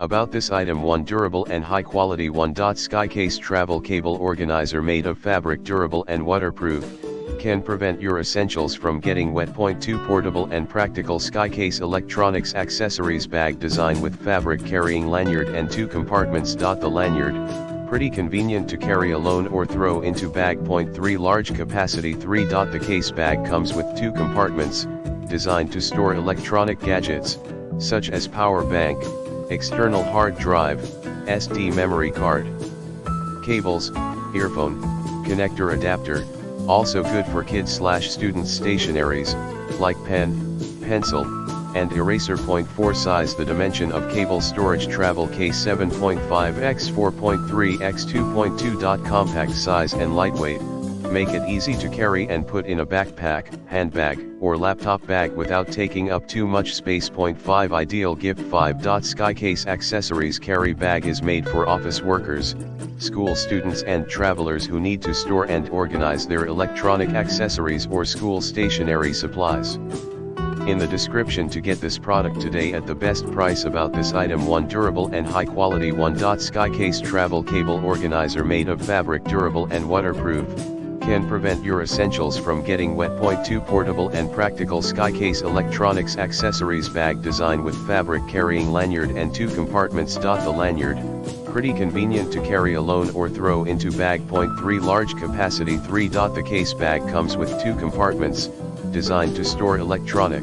About this item: 1 durable and high quality 1. Skycase travel cable organizer made of fabric, durable and waterproof, can prevent your essentials from getting wet. 2 portable and practical Skycase electronics accessories bag designed with fabric carrying lanyard and 2 compartments. The lanyard, pretty convenient to carry alone or throw into bag. 3 large capacity 3. The case bag comes with 2 compartments, designed to store electronic gadgets, such as power bank, external hard drive, SD memory card, cables, earphone, connector adapter, also good for kids/students stationaries, like pen, pencil, and eraser. 4 size. The dimension of cable storage travel case 7.5 x 4.3 x 2.2. Compact size and lightweight, make it easy to carry and put in a backpack, handbag, or laptop bag without taking up too much space. 5 ideal gift. 5. Skycase accessories carry bag is made for office workers, school students and travelers who need to store and organize their electronic accessories or school stationery supplies. In the description to get this product today at the best price. About this item: 1 durable and high quality 1. Skycase travel cable organizer made of fabric, durable and waterproof, can prevent your essentials from getting wet. 2 portable and practical Skycase electronics accessories bag designed with fabric carrying lanyard and 2 compartments. The lanyard, pretty convenient to carry alone or throw into bag. 3 large capacity 3. The case bag comes with 2 compartments, designed to store electronic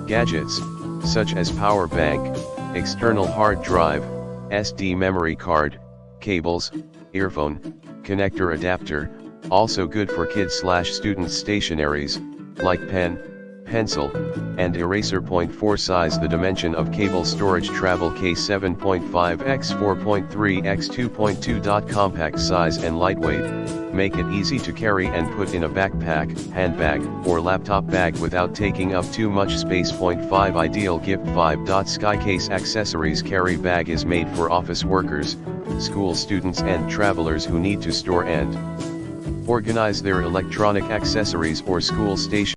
gadgets, such as power bank, external hard drive, SD memory card, cables, earphone, connector adapter, also good for kids/students stationaries, like pen, pencil, and eraser. 4 size. The dimension of cable storage travel case 7.5 x 4.3 x 2.2. Compact size and lightweight, make it easy to carry and put in a backpack, handbag, or laptop bag without taking up too much space. 5 ideal gift. 5. Skycase accessories carry bag is made for office workers, school students and travelers who need to store and organize their electronic accessories or school station